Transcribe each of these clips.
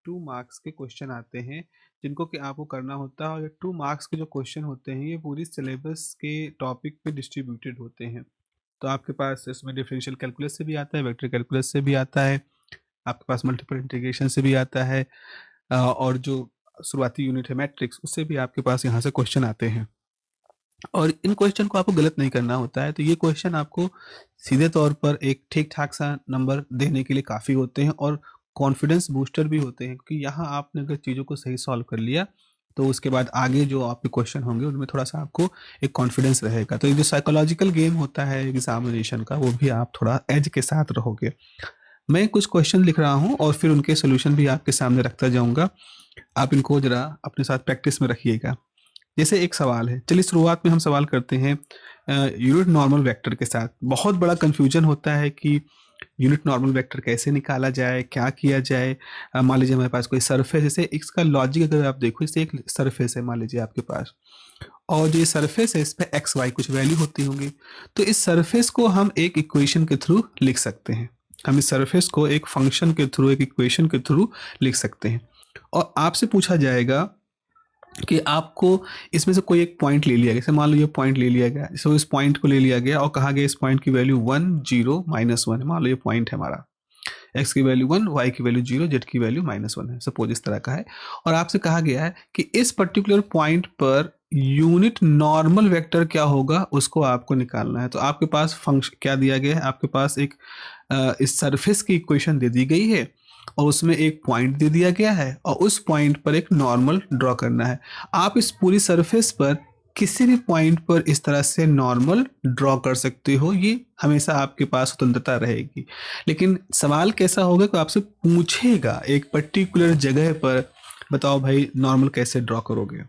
2 marks के question आते हैं, जिनको कि आपको करना होता है और ये 2 मार्क्स के जो क्वेश्चन होते हैं, ये पूरी सिलेबस के टॉपिक पे डिस्ट्रीब्यूटेड होते हैं। तो आपके पास इसमें डिफरेंशियल कैलकुलस से भी आता है, वेक्टर कैलकुलस से भी आता है, आपके पास मल्टीपल इंटीग्रेशन से भी आता है और जो शुरुआती यूनिट है मैट्रिक्स, उससे भी आपके पास यहाँ से क्वेश्चन आते हैं। और इन क्वेश्चन को आपको गलत नहीं करना होता है, तो ये क्वेश्चन आपको सीधे तौर पर एक ठीक-ठाक सा नंबर देने के लिए काफ़ी होते हैं और कॉन्फिडेंस बूस्टर भी होते हैं, क्योंकि यहाँ आपने अगर चीज़ों को सही सॉल्व कर लिया, तो उसके बाद आगे जो आपके क्वेश्चन होंगे, उनमें थोड़ा-सा आपको एक कॉन्फिडेंस रहेगा। तो ये जो साइकोलॉजिकल गेम होता है एग्ज़ामिनेशन का, वो भी आप थोड़ा एज के साथ रहोगे। मैं कुछ क्वेश्चन लिख रहा हूँ और फिर उनके सॉल्यूशन भी आपके सामने रखता जाऊँगा। आप इनको ज़रा अपने साथ प्रैक्टिस में रखिएगा। जैसे एक सवाल है, चलिए शुरुआत में हम सवाल करते हैं यूनिट नॉर्मल वेक्टर के साथ। बहुत बड़ा कन्फ्यूजन होता है कि यूनिट नॉर्मल वेक्टर कैसे निकाला जाए, क्या किया जाए। मान लीजिए हमारे पास कोई सरफेस, जैसे इसका लॉजिक अगर आप देखो, जैसे एक सरफेस है मान लीजिए आपके पास, और जो ये सरफेस है इस पे एक्स वाई कुछ वैल्यू होती होंगी, तो इस सरफेस को हम एक इक्वेशन के थ्रू लिख सकते हैं। हम इस सरफेस को एक फंक्शन के थ्रू, एक इक्वेशन के थ्रू लिख सकते हैं। और आपसे पूछा जाएगा कि आपको इसमें से कोई एक पॉइंट ले लिया गया, जैसे मान लो ये पॉइंट ले लिया गया, सो इस पॉइंट को ले लिया गया और कहा गया इस पॉइंट की वैल्यू 1 0 -1 है। मान लो ये पॉइंट है हमारा, एक्स की वैल्यू 1, वाई की वैल्यू 0, जेड की वैल्यू -1 है, सपोज इस तरह का है। और आपसे कहा गया है कि इस particular point per unit normal vector क्या होगा, उसको आपको निकालना है। तो आपके पास फंक्शन क्या दिया गया है, आपके पास एक इस सरफेस की इक्वेशन दे दी गई है और उसमें एक पॉइंट दे दिया गया है और उस पॉइंट पर एक नॉर्मल ड्रॉ करना है। आप इस पूरी सरफेस पर किसी भी पॉइंट पर इस तरह से नॉर्मल ड्रॉ कर सकते हो, ये हमेशा आपके पास स्वतंत्रता रहेगी। लेकिन सवाल कैसा होगा कि आपसे पूछेगा एक पर्टिकुलर जगह पर, बताओ भाई नॉर्मल कैसे ड्रॉ करोगे।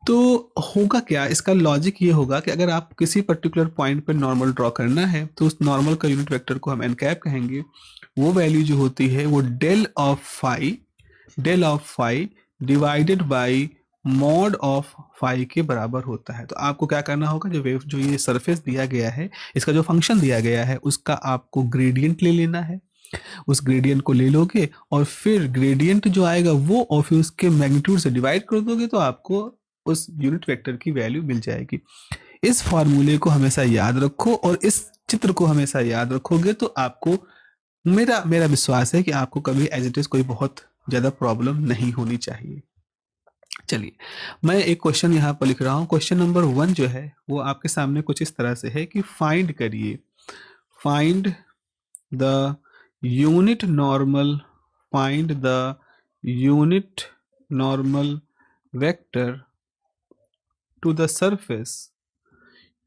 तो होगा क्या, इसका लॉजिक ये होगा कि अगर आप किसी पर्टिकुलर पॉइंट पर नॉर्मल ड्रॉ करना है, तो उस नॉर्मल का यूनिट वेक्टर को हम एन कैप कहेंगे। वो वैल्यू जो होती है वो del of phi divided by mod of phi के बराबर होता है। तो आपको क्या करना होगा, जो ये सरफेस दिया गया है, इसका जो फंक्शन दिया गया है, उसका आपको ग्रेडियंट ले लेना है। उस ग्रेडियंट को ले लोगे और फिर ग्रेडियंट जो आएगा वो, और फिर उसके मैग्नीट्यूड से डिवाइड कर दोगे, तो आपको उस यूनिट वेक्टर की वैल्यू मिल जाएगी। इस फॉर्मूले को हमेशा याद रखो और इस चित्र को हमेशा याद रखोगे, तो आपको मेरा मेरा विश्वास है कि आपको कभी एज इट इज कोई बहुत ज़्यादा प्रॉब्लम नहीं होनी चाहिए। चलिए, मैं एक क्वेश्चन यहाँ पर लिख रहा हूँ। क्वेश्चन नंबर 1 जो है वो आपके सामने कुछ इस तरह से है कि फाइंड करिए, find the unit normal, find the unit normal vector to the surface,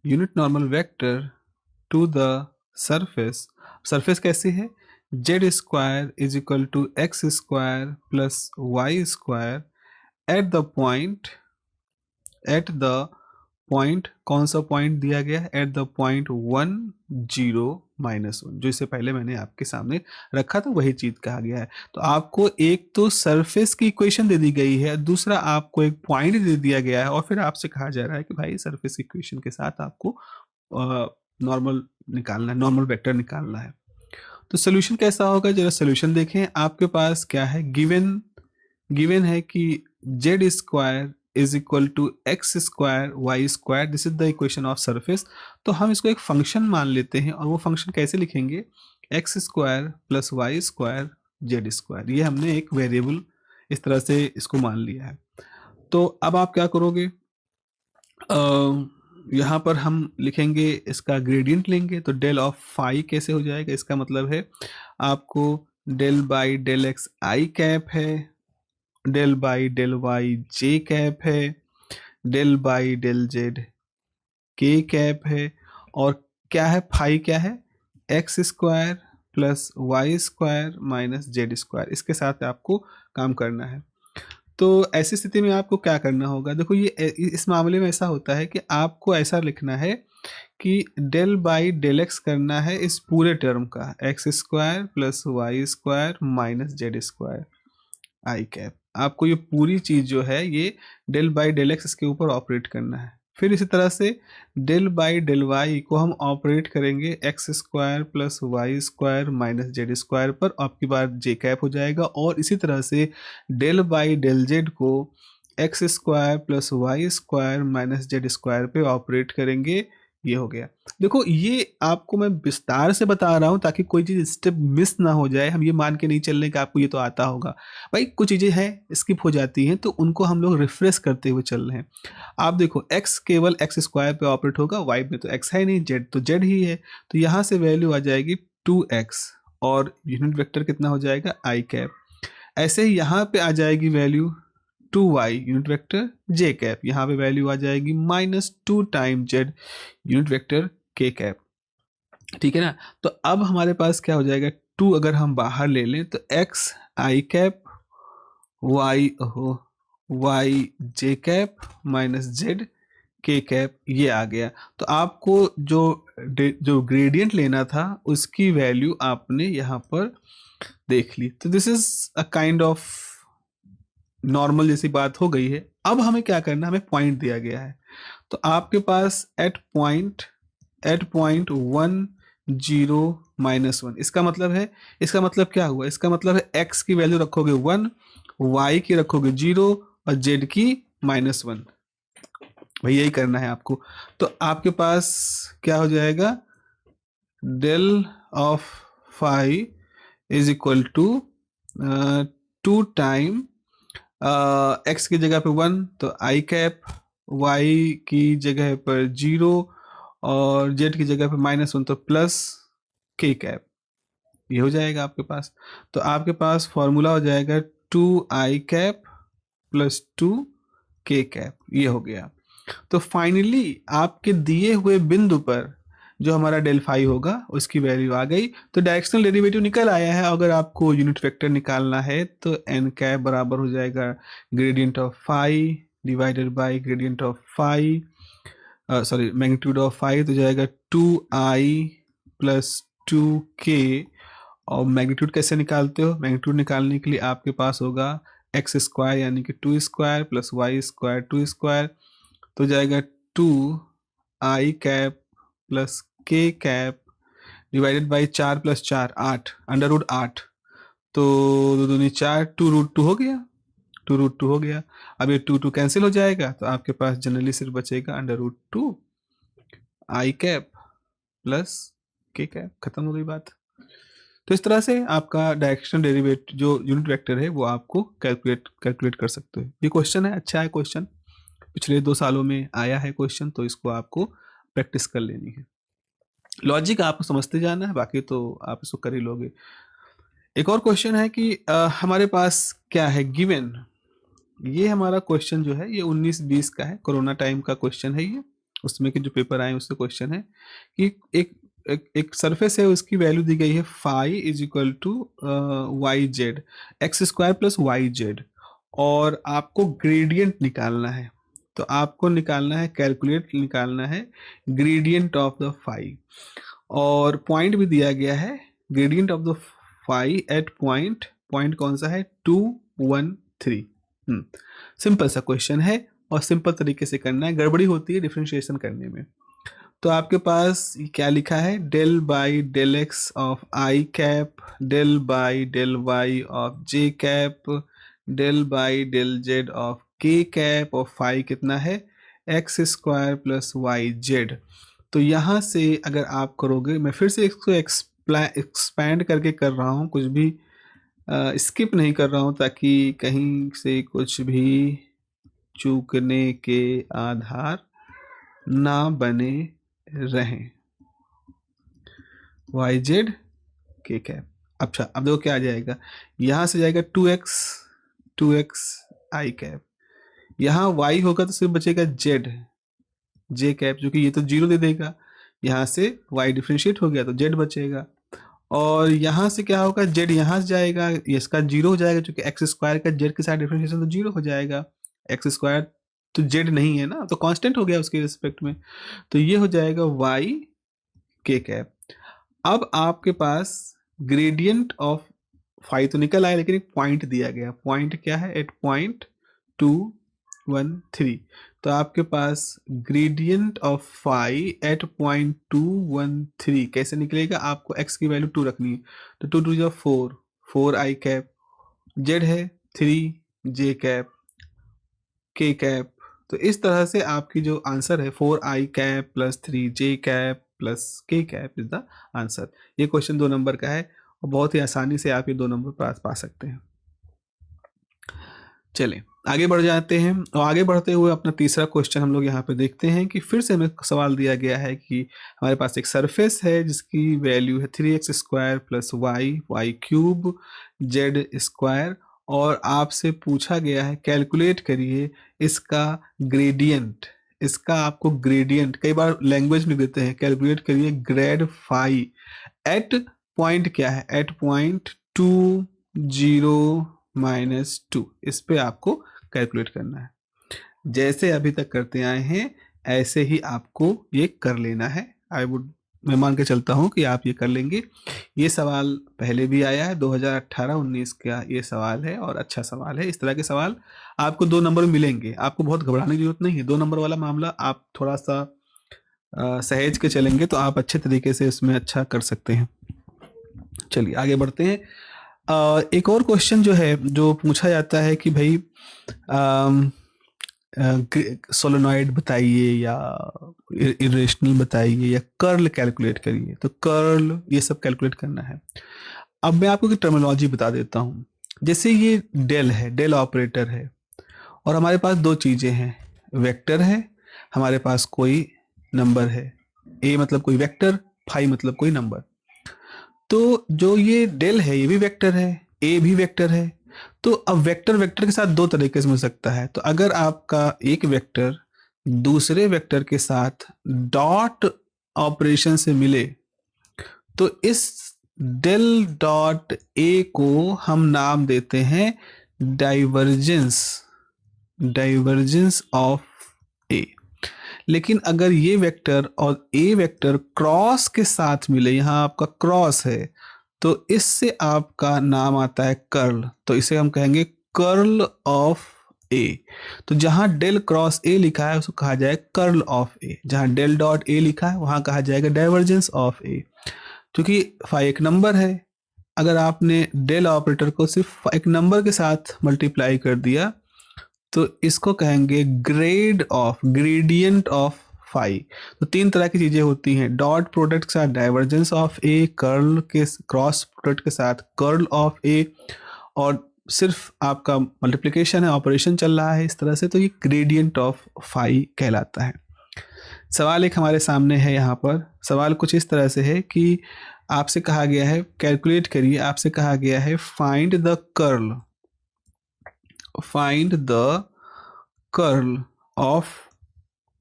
unit normal vector to the surface. Surface कैसी है, z square is equal to x square plus Y square at the point, at the point, कौन सा point दिया गया है, eight the point 1 0 -1, जो इससे पहले मैंने आपके सामने रखा था वही चीज कहा गया है। तो आपको एक तो सरफेस की इक्वेशन दे दी गई है, दूसरा आपको एक पॉइंट दे दिया गया है और फिर आपसे कहा जा रहा है कि भाई सरफेस इक्वेशन के साथ आपको नॉर्मल निकालना है, नॉर्मल वेक्टर निकालना है। तो सोल्यूशन कैसा होगा, जरा सोल्यूशन देखें। आपके पास क्या है, गिवन गिवन है कि z square is equal to x square y square, this is the equation of surface. तो हम इसको एक फंक्शन मान लेते हैं और वो फंक्शन कैसे लिखेंगे, x square plus Y square z square. ये हमने एक वेरिएबल इस तरह से इसको मान लिया है। तो अब आप क्या करोगे, यहाँ पर हम लिखेंगे, इसका ग्रेडियंट लेंगे। तो डेल ऑफ फाई कैसे हो जाएगा, इसका मतलब है आपको del by del x I cap है, del by del Y J cap है, डेल बाई डेल जेड के कैप है, और क्या है, फाई क्या है, x square plus Y square minus Z square. इसके साथ आपको काम करना है। तो ऐसी स्थिति में आपको क्या करना होगा, देखो ये इस मामले में ऐसा होता है कि आपको ऐसा लिखना है कि डेल बाई डेल एक्स करना है इस पूरे टर्म का, X square plus Y square minus Z square I cap. आपको ये पूरी चीज जो है ये डेल बाई डेल एक्स इसके ऊपर ऑपरेट करना है। फिर इसी तरह से डेल बाई डेल वाई को हम ऑपरेट करेंगे x square plus Y square minus Z square पर, आपकी बार जे कैप हो जाएगा। और इसी तरह से डेल बाई डेल जेड को x square plus Y square minus Z square पे ऑपरेट करेंगे। ये हो गया। देखो ये आपको मैं विस्तार से बता रहा हूँ ताकि कोई चीज़ स्टेप मिस ना हो जाए, हम ये मान के नहीं चल रहे कि आपको ये तो आता होगा। भाई कुछ चीज़ें हैं स्किप हो जाती हैं, तो उनको हम लोग रिफ्रेश करते हुए चल रहे हैं। आप देखो x केवल एक्स स्क्वायर पे ऑपरेट होगा, y में तो x है नहीं, z तो z ही है, तो यहाँ से वैल्यू आ जाएगी 2x और यूनिट वेक्टर कितना हो जाएगा i कैप। ऐसे ही यहाँ पे आ जाएगी value 2y unit vector j cap, यहाँ पे वैल्यू आ जाएगी -2 time z unit vector k cap. ठीक है ना। तो अब हमारे पास क्या हो जाएगा, 2 अगर हम बाहर ले लें तो x i cap y j cap minus z k cap, ये आ गया। तो आपको जो ग्रेडियंट लेना था उसकी वैल्यू आपने यहाँ पर देख ली। तो this is a kind of normal जैसी बात हो गई है। अब हमें क्या करना है, हमें पॉइंट दिया गया है, तो आपके पास एट पॉइंट 1 0 -1, इसका मतलब है, इसका मतलब क्या हुआ, इसका मतलब है x की वैल्यू रखोगे 1, y की रखोगे 0 और z की -1। भाई यही करना है आपको। तो आपके पास क्या हो जाएगा, del of phi is equal to 2 time x की जगह पे 1 तो i कैप, y की जगह पर 0 और z की जगह पे -1 तो प्लस k कैप, ये हो जाएगा आपके पास। तो आपके पास फॉर्मूला हो जाएगा 2i cap plus 2k cap, ये हो गया। तो फाइनली आपके दिए हुए बिंदु पर जो हमारा डेल फाई होगा उसकी वैल्यू आ गई। तो डायरेक्शनल डेरिवेटिव निकल आया है। अगर आपको यूनिट वेक्टर निकालना है तो एन कैप बराबर हो जाएगा gradient of phi divided by gradient of phi, sorry magnitude of phi, तो जाएगा 2i प्लस 2k। और मैग्नीट्यूड कैसे निकालते हो, मैग्नीट्यूड निकालने के लिए आपके पास होगा एक्स स्क्वायर यानी कि 2 square plus Y square 2 square, तो जाएगा 2i cap plus k cap divided by 4 plus 4 8 under root 8, तो 2 दूनी 4 2√2 हो गया, 2√2 हो गया। अब ये 2 कैंसिल हो जाएगा तो आपके पास जनरली सिर्फ बचेगा under root 2 i cap plus k cap, खत्म हो गई बात। तो इस तरह से आपका डायरेक्शनल डेरिवेटिव जो यूनिट वेक्टर है वो आपको कैलकुलेट कर सकते हो। ये क्वेश्चन है, अच्छा है क्वेश्चन, पिछले 2 सालों में आया है क्वेश्चन, तो इसको आपको प्रैक्टिस कर लेनी है। लॉजिक आपको समझते जाना है, बाकी तो आप इसको कर ही लोगे। एक और क्वेश्चन है कि हमारे पास क्या है गिवन, ये हमारा क्वेश्चन जो है ये 19-20 का है, कोरोना टाइम का क्वेश्चन है ये, उसमें के जो पेपर आए उससे क्वेश्चन है कि एक सरफेस है, उसकी वैल्यू दी गई है phi is equal to y z x square plus y z, और आपको ग्रेडियंट निकालना है। तो आपको निकालना है, कैलकुलेट निकालना है ग्रेडियंट ऑफ द फाई, और पॉइंट भी दिया गया है gradient of the phi at point कौन सा है 2 1 3। सिंपल सा क्वेश्चन है और सिंपल तरीके से करना है, गड़बड़ी होती है डिफरेंशिएशन करने में। तो आपके पास क्या लिखा है, del by del x of i cap, del by del Y of j cap, del by del Z of k cap, और फाई कितना है x square plus y z. तो यहाँ से अगर आप करोगे, मैं फिर से इसको एक्सपैंड करके कर रहा हूँ, कुछ भी स्किप नहीं कर रहा हूँ ताकि कहीं से कुछ भी चूकने के आधार ना बने रहें। वाई जेड के कैप, अच्छा अब देखो क्या आ जाएगा, यहाँ से जाएगा 2x आई कैप, यहाँ y होगा तो सिर्फ बचेगा z जे कैप, जो कि ये तो 0 दे देगा, यहाँ से y डिफ्रेंशिएट हो गया तो z बचेगा, और यहाँ से क्या होगा z यहाँ से जाएगा, इसका 0 हो जाएगा, क्योंकि एक्स स्क्वायर का z के साथ डिफ्रेंशिएशन तो 0 हो जाएगा, एक्स स्क्वायर तो z नहीं है ना, तो कांस्टेंट हो गया उसके रिस्पेक्ट में, तो ये हो जाएगा y के कैप। अब आपके पास ग्रेडियंट ऑफ फाई तो निकल आया, लेकिन एक पॉइंट दिया गया, पॉइंट क्या है एट पॉइंट 2 213। तो आपके पास gradient of phi at point 213 कैसे निकलेगा? आपको x की वैल्यू 2 रखनी है, तो 2 2 4, 4 i कैप, z है 3 j कैप, k कैप। तो इस तरह से आपकी जो आंसर है 4 i cap plus 3 j cap plus k cap is the answer. ये क्वेश्चन 2 नंबर का है और बहुत ही आसानी से आप ये 2 नंबर पा सकते हैं। चलें आगे बढ़ जाते हैं और आगे बढ़ते हुए अपना तीसरा क्वेश्चन हम लोग यहाँ पे देखते हैं कि फिर से हमें सवाल दिया गया है कि हमारे पास एक सरफेस है जिसकी वैल्यू है 3x square plus y cube z square, और आपसे पूछा गया है कैलकुलेट करिए इसका ग्रेडियंट। इसका आपको ग्रेडियंट कई बार लैंग्वेज में देते हैं, कैलकुलेट करिए ग्रेड फाई एट पॉइंट क्या है, एट पॉइंट 20 -2। इस पे आपको कैलकुलेट करना है। जैसे अभी तक करते आए हैं ऐसे ही आपको ये कर लेना है। मैं मान के चलता हूं कि आप ये कर लेंगे। ये सवाल पहले भी आया है, 2018-19 का ये सवाल है और अच्छा सवाल है। इस तरह के सवाल आपको 2 नंबर मिलेंगे, आपको बहुत घबराने की जरूरत नहीं है। 2 नंबर वाला मामला आप थोड़ा सा सहेज के चलेंगे तो आप अच्छे तरीके से इसमें अच्छा कर सकते हैं। चलिए आगे बढ़ते हैं। एक और क्वेश्चन जो है जो पूछा जाता है कि भाई सोलेनॉइड बताइए या इरेशनल बताइए या कर्ल कैलकुलेट करिए। तो कर्ल ये सब कैलकुलेट करना है। अब मैं आपको एक टर्मिनोलॉजी बता देता हूँ। जैसे ये डेल है, डेल ऑपरेटर है और हमारे पास 2 चीज़ें हैं, वेक्टर है, हमारे पास कोई नंबर है। ए मतलब कोई वेक्टर, फाई मतलब कोई नंबर। तो जो ये डेल है ये भी वेक्टर है, ए भी वेक्टर है। तो अब वेक्टर वेक्टर के साथ 2 तरीके से मिल सकता है। तो अगर आपका एक वेक्टर दूसरे वेक्टर के साथ डॉट ऑपरेशन से मिले तो इस डेल डॉट ए को हम नाम देते हैं डाइवर्जेंस, डाइवर्जेंस ऑफ ए। लेकिन अगर ये वेक्टर और ए वेक्टर क्रॉस के साथ मिले, यहाँ आपका क्रॉस है, तो इससे आपका नाम आता है कर्ल। तो इसे हम कहेंगे कर्ल ऑफ ए। तो जहां डेल क्रॉस ए लिखा है उसको कहा जाएगा कर्ल ऑफ ए, जहां डेल डॉट ए लिखा है वहां कहा जाएगा डाइवर्जेंस ऑफ ए। क्योंकि फाई एक नंबर है, अगर आपने डेल ऑपरेटर को सिर्फ एक नंबर के साथ मल्टीप्लाई कर दिया तो इसको कहेंगे grad of, gradient of phi. तो 3 तरह की चीजें होती हैं, डॉट प्रोडक्ट के साथ डाइवर्जेंस ऑफ ए, कर्ल के क्रॉस प्रोडक्ट के साथ कर्ल ऑफ ए, और सिर्फ आपका मल्टीप्लिकेशन है, ऑपरेशन चल रहा है इस तरह से, तो ये ग्रेडियंट ऑफ फाई कहलाता है। सवाल एक हमारे सामने है यहाँ पर। सवाल कुछ इस तरह से है कि आपसे कहा गया है कैलकुलेट करिए, आपसे कहा गया है find the curl, find the curl of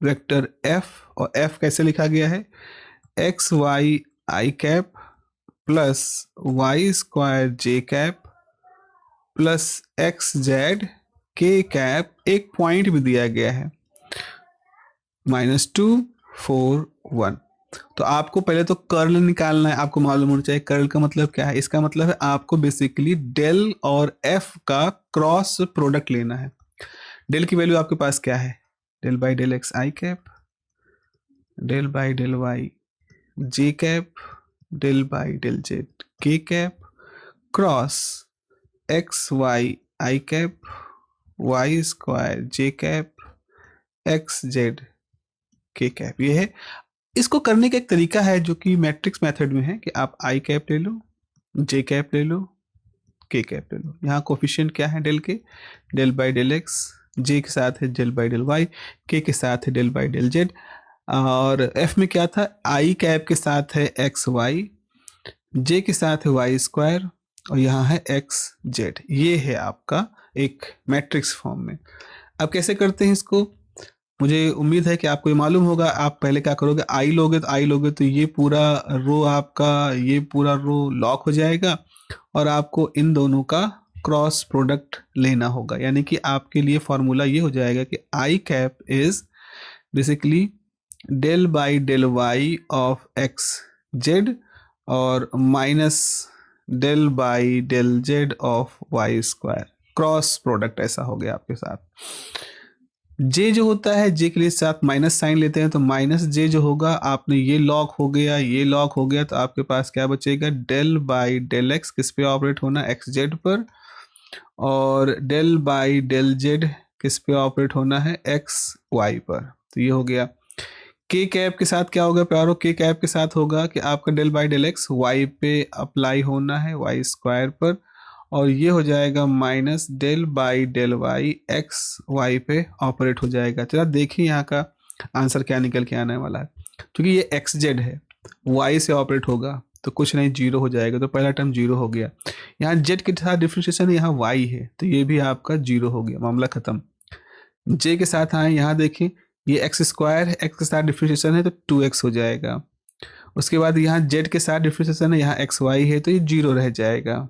vector f, और f कैसे लिखा गया है, x y i cap plus Y square j cap plus x z के कैप, एक पॉइंट भी दिया गया है -2 4 1। तो आपको पहले तो कर्ल निकालना है। आपको मालूम होना चाहिए कर्ल का मतलब क्या है। इसका मतलब है आपको बेसिकली डेल और एफ का क्रॉस प्रोडक्ट लेना है। डेल की वैल्यू आपके पास क्या है, del by del x I cap, del by del Y J cap, del by del Z के cap, cross x y i cap, y square j cap, x z के cap. ये है। इसको करने का एक तरीका है जो कि मैट्रिक्स मेथड में है कि आप आई कैप ले लो, जे कैप ले लो, के कैप ले लो। यहाँ कोफिशिएंट क्या है डेल के, डेल बाई डेल एक्स, जे के साथ है डेल बाई डेल वाई, के साथ है डेल बाई डेल जेड, और एफ में क्या था, आई कैप के साथ है एक्स वाई, जे के साथ है वाई स्क्वायर, और यहाँ है एक्स जेड। ये है आपका एक मैट्रिक्स फॉर्म में। अब कैसे करते हैं इसको, मुझे उम्मीद है कि आपको ये मालूम होगा। आप पहले क्या करोगे, आई लोगे तो ये पूरा रो आपका, ये पूरा रो लॉक हो जाएगा और आपको इन दोनों का क्रॉस प्रोडक्ट लेना होगा। यानी कि आपके लिए फॉर्मूला ये हो जाएगा कि I cap is basically del by del Y of X Z और minus del by del Z of Y square, cross product ऐसा हो गया आपके साथ। जे जो होता है, जे के लिए साथ माइनस साइन लेते हैं, तो माइनस जे जो होगा, आपने ये लॉग हो गया, ये लॉग हो गया, तो आपके पास क्या बचेगा, डेल बाई डेल एक्स किस पे ऑपरेट होना, एक्स जेड पर, और डेल बाई डेल जेड किस पे ऑपरेट होना है, एक्स वाई पर। तो ये हो गया। के कैप के साथ क्या होगा प्यारो, के कैप के साथ होगा कि आपका del by del x y पे अप्लाई होना है, वाई स्क्वायर पर, और ये हो जाएगा minus del by del y x y पे ऑपरेट हो जाएगा। चला देखिए यहाँ का आंसर क्या निकल के आने वाला है। क्योंकि ये एक्स जेड है, वाई से ऑपरेट होगा, तो कुछ नहीं, जीरो हो जाएगा, तो पहला टर्म जीरो हो गया। यहाँ जेड के साथ डिफ्रेंशिएशन है, यहाँ वाई है, तो ये भी आपका जीरो हो गया, मामला खत्म। जे के साथ आए, यहाँ देखिए ये एक्स स्क्वायर है, एक्स के साथ डिफ्रेंशिएशन है, तो 2x हो जाएगा। उसके बाद यहाँ जेड के साथ डिफ्रेंशिएशन है, यहाँ एक्स वाई है, तो ये जीरो रह जाएगा।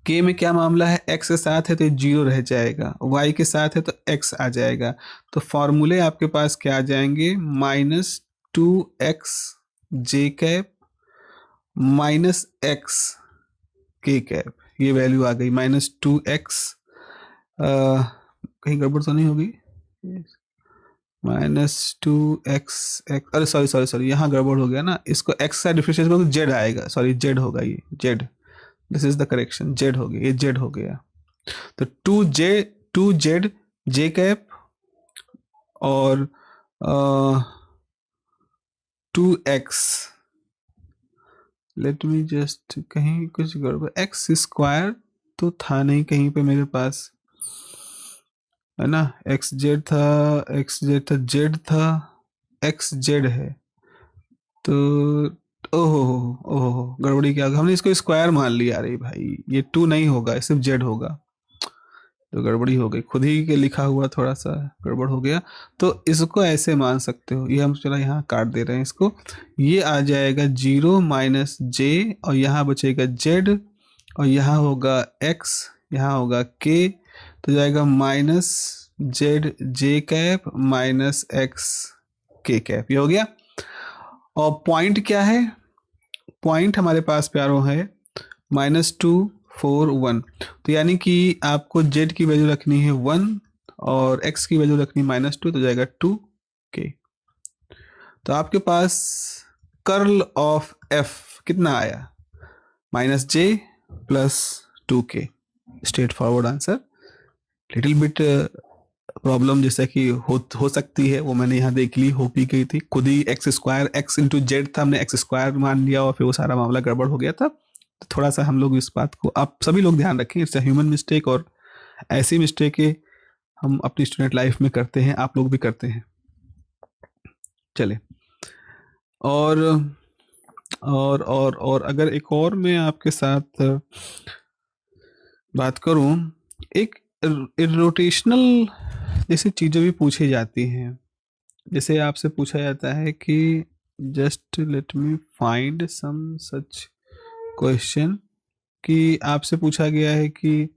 के में क्या मामला है, एक्स के साथ है तो ये जीरो रह जाएगा, वाई के साथ है तो एक्स आ जाएगा। तो फॉर्मूले आपके पास क्या आ जाएंगे, माइनस 2x जे कैप माइनस एक्स के कैप, ये वैल्यू आ गई माइनस 2x, कहीं गड़बड़ तो नहीं होगी, -2x एक्स, अरे सॉरी सॉरी सॉरी, यहाँ गड़बड़ हो गया ना, इसको x से डिफरेंशिएट करो तो जेड आएगा, सॉरी जेड होगा, ये Z, this is the correction, Z हो गया, ये जेड हो गया। तो 2z जे कैप और 2x, लेट मी जस्ट, कहीं कुछ गड़बड़, एक्स स्क्वायर तो था नहीं कहीं पे मेरे पास, है ना, एक्स जेड था, जेड था, एक्स जेड है, तो ओहो ओहो गड़बड़ी क्या होगा, हमने इसको स्क्वायर मान लिया, अरे भाई ये 2 नहीं होगा, सिर्फ जेड होगा, तो गड़बड़ी हो गई, खुद ही के लिखा हुआ थोड़ा सा गड़बड़ हो गया। तो इसको ऐसे मान सकते हो, ये हम चला यहाँ काट दे रहे हैं इसको, ये आ जाएगा 0 माइनस जे, और यहाँ बचेगा जेड, और यहाँ होगा एक्स, यहाँ होगा के, तो जाएगा minus Z J cap minus x के कैप, ये हो गया। और पॉइंट क्या है, पॉइंट हमारे पास प्यारो है -241, तो यानी कि आपको z की वैल्यू रखनी है 1 और x की वैल्यू रखनी है -2, तो जाएगा 2k। तो आपके पास कर्ल ऑफ f कितना आया, -j plus 2k, straight forward answer. Little bit problem जैसा कि हो सकती है, वो मैंने यहाँ देख ली, हो भी गई थी, खुद ही X square X into Z था, हमने एक्स स्क्वायर मान लिया और फिर वो सारा मामला गड़बड़ हो गया था। तो थोड़ा सा हम लोग इस बात को, आप सभी लोग ध्यान रखें, इट्स ह्यूमन मिस्टेक, और ऐसी मिस्टेकें हम अपनी स्टूडेंट लाइफ में करते हैं, आप लोग भी करते हैं। चले, और अगर एक और मैं आपके साथ बात करूं, एक रोटेशनल जैसी चीज़ें भी पूछी जाती हैं, जैसे आपसे पूछा जाता है कि just let me find some such question, कि आपसे पूछा गया है कि,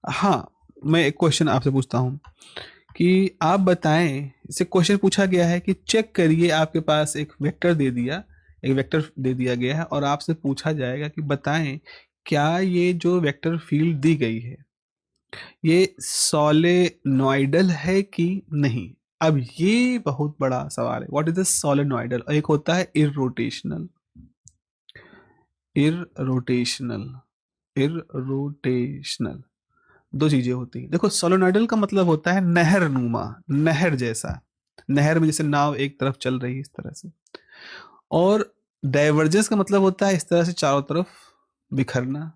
हाँ मैं एक क्वेश्चन आपसे पूछता हूँ कि आप बताएं, इससे क्वेश्चन पूछा गया है कि चेक करिए, आपके पास एक वेक्टर दे दिया, एक वेक्टर दे दिया गया है, और आपसे पूछा जाएगा कि बताएं क्या ये जो वेक्टर फील्ड दी गई है ये सोलेनॉइडल है कि नहीं। अब ये बहुत बड़ा सवाल है, व्हाट इज द सोलेनॉइडल, एक होता है इररोटेशनल, इररोटेशनल, इररोटेशनल, दो चीजें होती हैं। देखो सोलेनॉइडल का मतलब होता है नहर नुमा, नहर जैसा, नहर में जैसे नाव एक तरफ चल रही है इस तरह से, और डाइवर्जेंस का मतलब होता है इस तरह से चारों तरफ बिखरना,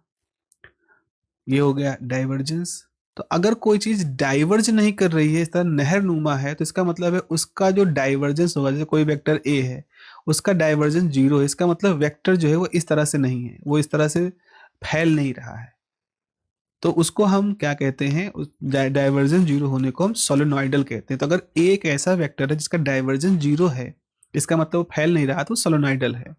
ये हो गया डाइवर्जेंस। तो अगर कोई चीज डाइवर्ज नहीं कर रही है, इस तरह नहर नुमा है, तो इसका मतलब है उसका जो डाइवर्जेंस होगा, जैसे कोई वेक्टर ए है उसका डाइवर्जेंस 0 है, इसका मतलब वेक्टर जो है वो इस तरह से नहीं है, वो इस तरह से फैल नहीं रहा है, तो उसको हम क्या कहते हैं, डाइवर्जेंस 0 होने को हम सोलेनॉइडल कहते हैं। तो अगर ए एक ऐसा वेक्टर है जिसका डाइवर्जेंस 0 है, इसका मतलब वो फैल नहीं रहा, तो सोलेनॉइडल है।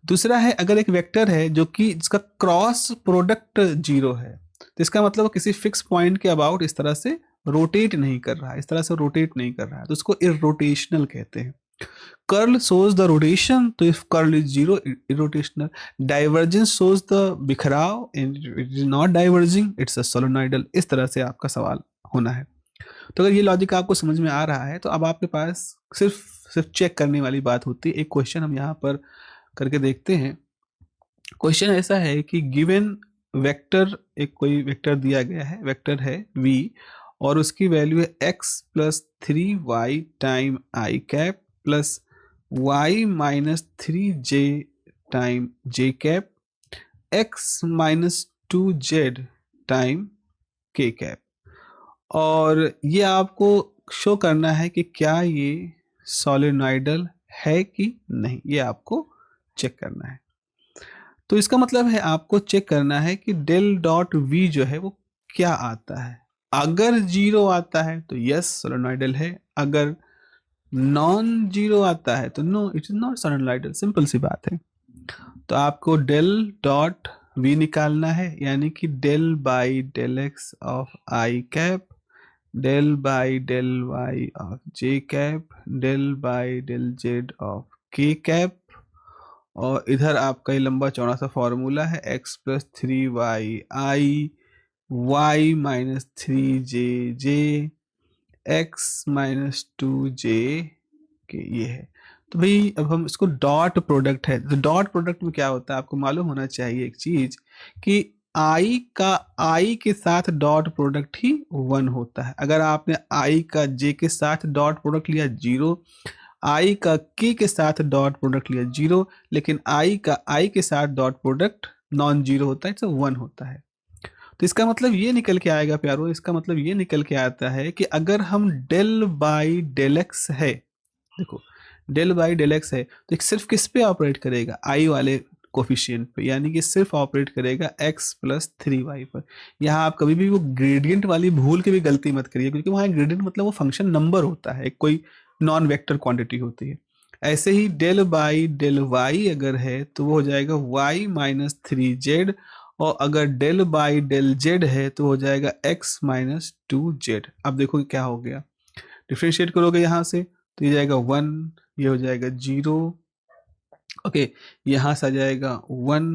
दूसरा है, अगर एक वेक्टर है जो कि जिसका क्रॉस प्रोडक्ट 0 है, तो इसका मतलब वो किसी फिक्स पॉइंट के अबाउट इस तरह से रोटेट नहीं कर रहा है, इस तरह से रोटेट नहीं कर रहा है, तो उसको इररोटेशनल कहते हैं। कर्ल shows the rotation, तो if curl is 0 irrotational, divergence shows the बिखराव, and it is not diverging, it's a solenoidal। इस तरह से आपका सवाल होना है। तो अगर ये लॉजिक आपको समझ में आ रहा है तो अब आपके पास सिर्फ चेक करने वाली बात होती है। एक क्वेश्चन हम यहाँ पर करके देखते हैं। क्वेश्चन ऐसा है कि गिवन वेक्टर, एक कोई वेक्टर दिया गया है, वेक्टर है v और उसकी वैल्यू है x plus 3y time I cap plus y minus 3j time j cap x minus 2z time k cap. और ये आपको शो करना है कि क्या ये सोलेनोइडल है कि नहीं, ये आपको चेक करना है। तो इसका मतलब है आपको चेक करना है कि डेल डॉट वी जो है वो क्या आता है। अगर जीरो आता है तो यस सोलेनोइडल है, अगर नॉन जीरो आता है तो no it is not solenoidal. Simple सी बात है। तो आपको डेल डॉट वी निकालना है, यानी कि del by del x of i cap, del by del Y of j cap, del by del Z of k cap. और इधर आपका ये लंबा चौड़ा सा फॉर्मूला है x प्लस 3y आई y minus 3j j x minus 2j के, ये है। तो भाई अब हम इसको डॉट प्रोडक्ट है, तो डॉट प्रोडक्ट में क्या होता है आपको मालूम होना चाहिए एक चीज कि i का i के साथ डॉट प्रोडक्ट ही 1 होता है। अगर आपने i का j के साथ डॉट प्रोडक्ट लिया 0, i का k के साथ डॉट प्रोडक्ट लिया 0, लेकिन i का i के साथ डॉट प्रोडक्ट नॉन जीरो होता है, इट्स 1 होता है। तो इसका मतलब ये निकल के आएगा प्यारो, इसका मतलब ये निकल के आता है कि अगर हम डेल बाई डेल एक्स है, देखो डेल बाई डेल एक्स है तो एक सिर्फ किस पे ऑपरेट करेगा, आई वाले कोफिशिएंट पे, यानी कि सिर्फ ऑपरेट करेगा x प्लस 3y पर। यहाँ आप कभी भी वो ग्रेडियंट वाली भूल के भी गलती मत करिए, क्योंकि वहाँ ग्रेडियंट मतलब वो फंक्शन नंबर होता है, कोई नॉन वेक्टर क्वांटिटी होती है। ऐसे ही डेल बाई डेल y अगर है तो वो हो जाएगा y माइनस 3z, और अगर डेल बाई डेल z है तो हो जाएगा x माइनस 2z। अब देखो क्या हो गया, डिफ्रेंशिएट करोगे यहाँ से तो ये जाएगा 1, ये हो जाएगा 0, ओके, यहाँ से आ जाएगा 1,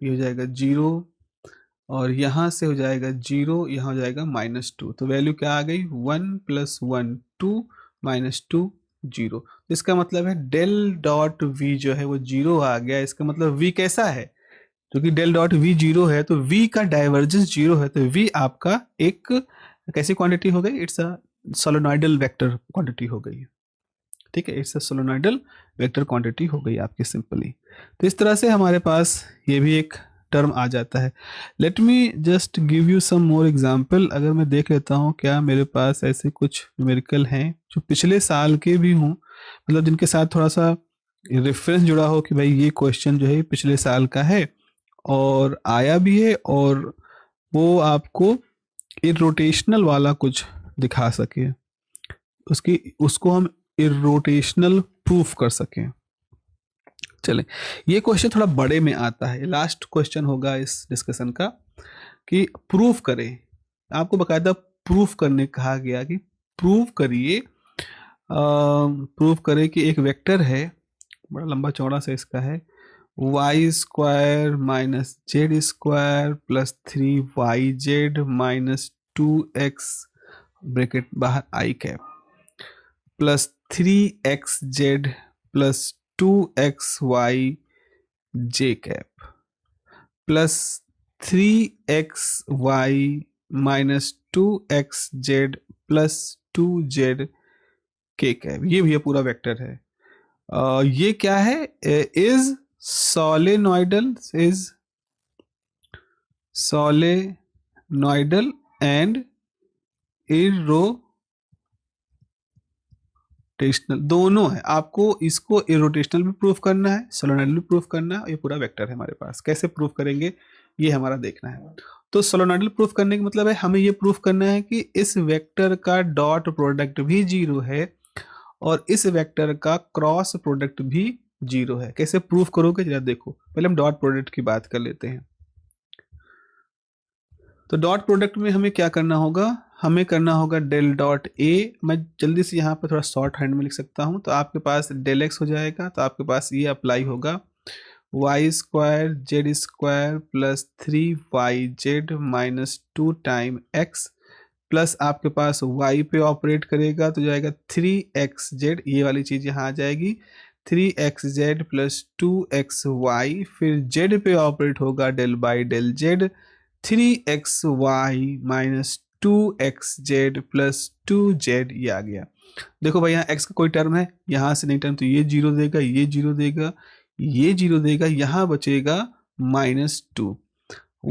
ये हो जाएगा 0, और यहाँ से हो जाएगा 0, यहाँ हो जाएगा -2। तो वैल्यू क्या आ गई, 1 प्लस 1 2 माइनस 2 0। तो इसका मतलब है डेल डॉट वी जो है वो 0 आ गया। इसका मतलब वी कैसा है, क्योंकि डेल डॉट वी 0 है तो वी का डाइवर्जेंस 0 है, तो वी आपका एक कैसी क्वांटिटी हो गई, it's a solenoidal vector quantity हो गई। ठीक है, it's a solenoidal vector quantity हो गई आपकी सिंपली। तो इस तरह से हमारे पास ये भी एक टर्म आ जाता है। Let me just give you some more example. अगर मैं देख लेता हूँ क्या मेरे पास ऐसे कुछ न्यूमेरिकल हैं जो पिछले साल के भी हों, मतलब जिनके साथ थोड़ा सा रेफरेंस जुड़ा हो कि भाई ये क्वेश्चन जो है पिछले साल का है और आया भी है, और वो आपको इरोटेशनल वाला कुछ दिखा सके, उसको हम इरोटेशनल प्रूफ कर सकें। चलें, ये क्वेश्चन थोड़ा बड़े में आता है, लास्ट क्वेश्चन होगा इस डिस्कशन का, कि प्रूफ करें। आपको बकायदा प्रूफ करने कहा गया कि प्रूफ करिए, प्रूफ करें कि एक वेक्टर है, बड़ा लंबा चौड़ा सा इसका है, Y square minus Z square plus 3yz minus 2x bracket बाहर I cap plus 3xz plus 2xy J cap plus 3xy minus 2xz plus 2z K cap. ये भी पूरा वेक्टर है। ये क्या है, is solenoidal, is solenoidal and irrotational, दोनों है। आपको इसको इरोटेशनल भी प्रूफ करना है, सोलेनोइडल भी प्रूफ करना है। ये पूरा वेक्टर है हमारे पास, कैसे प्रूफ करेंगे ये हमारा देखना है। तो सोलेनोइडल प्रूफ करने का मतलब है हमें ये प्रूफ करना है कि इस वेक्टर का डॉट प्रोडक्ट भी 0 है और इस वेक्टर का क्रॉस प्रोडक्ट भी 0 है। कैसे प्रूफ करोगे जरा देखो, पहले हम डॉट प्रोडक्ट की बात कर लेते हैं। तो डॉट प्रोडक्ट में हमें क्या करना होगा, हमें करना होगा डेल डॉट ए। मैं जल्दी से यहाँ पर थोड़ा शॉर्ट हैंड में लिख सकता हूँ। तो आपके पास डेल एक्स हो जाएगा, तो आपके पास ये अप्लाई होगा, y square z square plus 3yz minus 2 time x plus आपके पास y पे ऑपरेट करेगा तो जाएगा 3xz, ये वाली चीज़ यहाँ आ जाएगी 3xz प्लस 2xy, फिर z पे ऑपरेट होगा del by del z 3xy minus 2xz plus 2z, ये आ गया। देखो भाई यहाँ x का कोई टर्म है, यहाँ से नहीं टर्म, तो ये जीरो देगा, ये जीरो देगा, ये जीरो देगा, यहाँ बचेगा -2।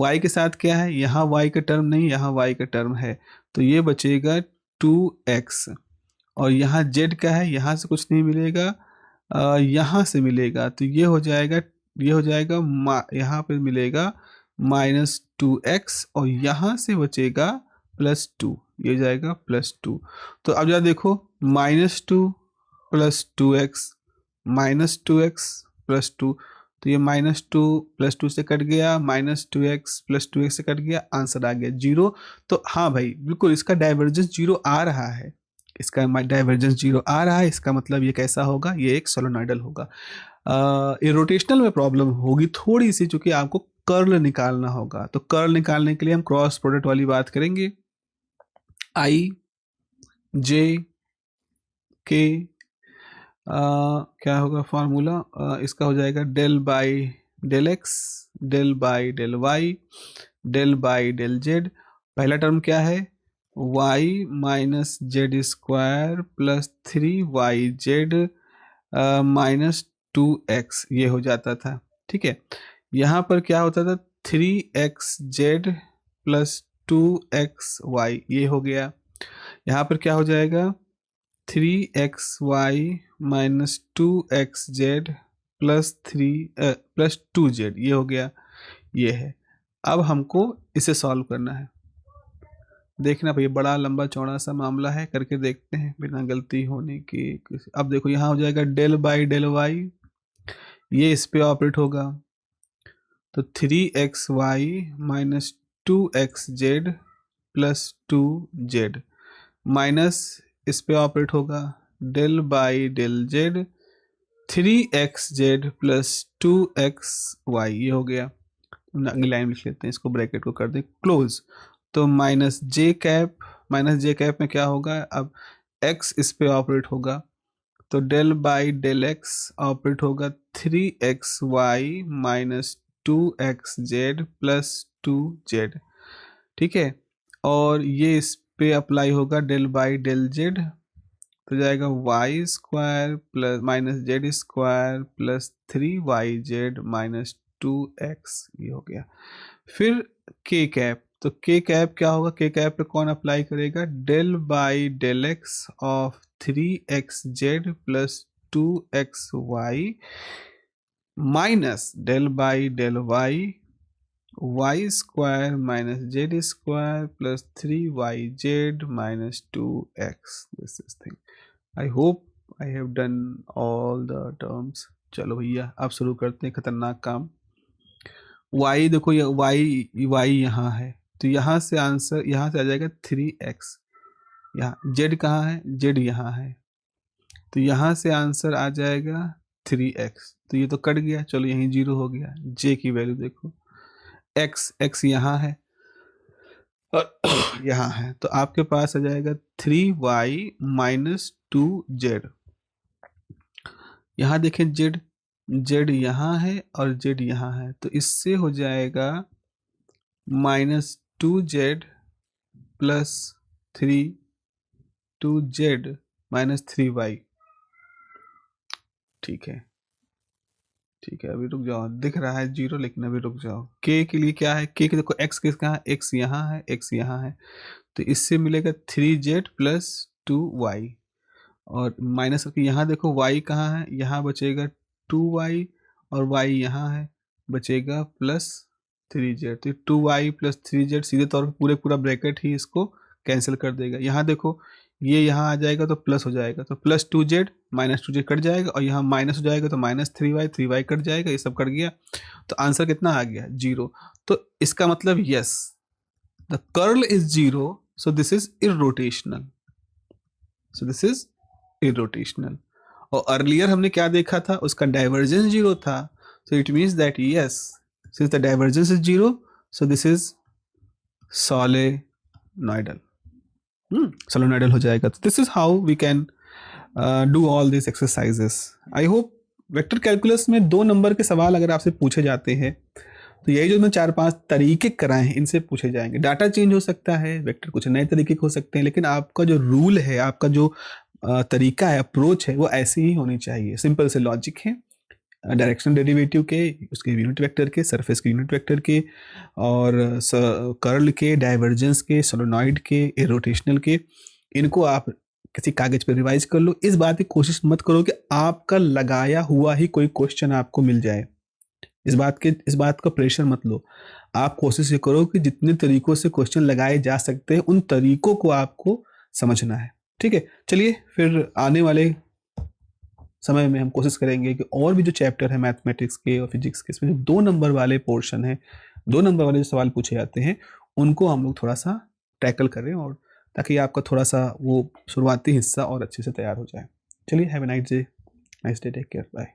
y के साथ क्या है, यहाँ y का टर्म नहीं, यहाँ y का टर्म है, तो ये बचेगा 2x। और यहाँ z का है, यहाँ से कुछ नहीं मिलेगा, यहाँ से मिलेगा, तो ये हो जाएगा, यहाँ पे मिलेगा -2x, और यहाँ से बचेगा +2, ये जाएगा +2। तो अब जरा देखो, -2 + 2x -2x + 2, तो ये -2 + 2 से कट गया, -2x + 2x से कट गया, आंसर आ गया 0। तो हाँ भाई बिल्कुल इसका डाइवर्जेंस 0 आ रहा है, इसका डाइवर्जेंस 0 आ रहा है, इसका मतलब ये कैसा होगा, ये एक सोलेनॉइडल होगा। रोटेशनल में प्रॉब्लम होगी थोड़ी सी, क्योंकि आपको कर्ल निकालना होगा, तो कर्ल निकालने के लिए हम क्रॉस प्रोडक्ट वाली बात करेंगे। i j k क्या होगा फॉर्मूला, इसका हो जाएगा del by del x, del by del y, del by del z. पहला टर्म क्या है, y minus Z square plus 3yz minus 2x, ये हो जाता था, ठीक है। यहाँ पर क्या होता था, 3xz प्लस 2xy, ये हो गया। यहाँ पर क्या हो जाएगा, 3xy minus 2xz plus 2z, ये हो गया, ये है। अब हमको इसे सॉल्व करना है, देखना भाई बड़ा लंबा चौड़ा सा मामला है, करके देखते हैं बिना गलती होने की। अब देखो यहाँ हो जाएगा डेल बाई डेल वाई, ये इस पे ऑपरेट होगा, तो 3xy minus 2xz plus 2z, minus इस पे ऑपरेट होगा del by del z 3xz plus 2xy, ये हो गया। अगली लाइन लिख लेते हैं, इसको ब्रैकेट को कर दे क्लोज, तो माइनस जे कैप में क्या होगा, अब x इस पे ऑपरेट होगा, तो del by del x operate होगा 3xy minus 2xz plus 2z, ठीक है। और ये इस पे अप्लाई होगा डेल बाई डेल जेड, तो जाएगा y square plus minus Z square plus 3yz minus 2x, ये हो गया। फिर के कैप, तो के कैप क्या होगा, के कैप पे कौन अप्लाई करेगा, del by del x of 3xz plus 2xy minus del by del y y square minus Z square plus 3yz minus 2x, this is thing. I hope I have done all the terms. चलो भैया अब शुरू करते हैं खतरनाक काम। y देखो, ये y यहाँ है, तो यहाँ से आंसर, यहाँ से आ जाएगा 3x, यहाँ z कहाँ है, z यहाँ है, तो यहाँ से आंसर आ जाएगा 3x, तो ये तो कट गया, चलो यहीं 0 हो गया। j की वैल्यू देखो, x यहाँ है और यहाँ है, तो आपके पास आ जाएगा 3y माइनस 2z। यहाँ देखें z यहाँ है और z यहाँ है, तो इससे हो जाएगा -2z plus 2z minus 3y, ठीक है, ठीक है। अभी रुक जाओ, दिख रहा है 0, लेकिन अभी रुक जाओ। k के लिए क्या है, k के देखो x किस कहाँ है, x यहाँ है, x यहाँ है, तो इससे मिलेगा 3z प्लस 2y, और माइनस करके यहाँ देखो y कहाँ है, यहाँ बचेगा 2y और y यहाँ है, बचेगा प्लस 3z, तो 2y प्लस 3z सीधे तौर पे पूरा ब्रैकेट ही इसको कैंसिल कर देगा। यहाँ देखो ये यहाँ आ जाएगा तो प्लस हो जाएगा, तो plus 2z minus 2z cut जाएगा, और यहाँ माइनस हो जाएगा तो माइनस 3y कट जाएगा, ये सब कट गया, तो आंसर कितना आ गया 0। तो इसका मतलब yes, the curl is 0, so this is irrotational, so this is irrotational. और अर्लियर हमने क्या देखा था, उसका डाइवर्जेंस 0 था, so it means that yes, since the divergence is 0, so this is solenoidal। Solenoidal हो जाएगा। तो this is how we can do all this exercises. I hope vector calculus में 2 नंबर के सवाल अगर आपसे पूछे जाते हैं तो यही जो मैं 4-5 तरीके कराए हैं इनसे पूछे जाएंगे। डाटा चेंज हो सकता है, वेक्टर कुछ नए तरीके के हो सकते हैं, लेकिन आपका जो रूल है, आपका जो तरीका है, अप्रोच है, वो ऐसी ही होनी चाहिए। सिंपल से लॉजिक है, डायरेक्शनल डेरिवेटिव के, उसके यूनिट वेक्टर के, सरफेस के यूनिट वेक्टर के, और कर्ल के, डाइवर्जेंस के, सोलेनॉइड के, रोटेशनल के। इनको आप किसी कागज पर रिवाइज कर लो। इस बात की कोशिश मत करो कि आपका लगाया हुआ ही कोई क्वेश्चन आपको मिल जाए। इस बात का प्रेशर मत लो। आप कोशिश ये करो कि जितने तरीकों से क्वेश्चन लगाए जा सकते हैं उन तरीकों को आपको समझना है। ठीक है, चलिए फिर आने वाले समय में हम कोशिश करेंगे कि और भी जो चैप्टर है मैथमेटिक्स के और फिजिक्स के, इसमें जो 2 नंबर वाले पोर्शन है, 2 नंबर वाले जो सवाल पूछे जाते हैं, उनको हम लोग थोड़ा सा टैकल करें, और ताकि आपका थोड़ा सा वो शुरुआती हिस्सा और अच्छे से तैयार हो जाए। चलिए, have a nice day, take care, bye.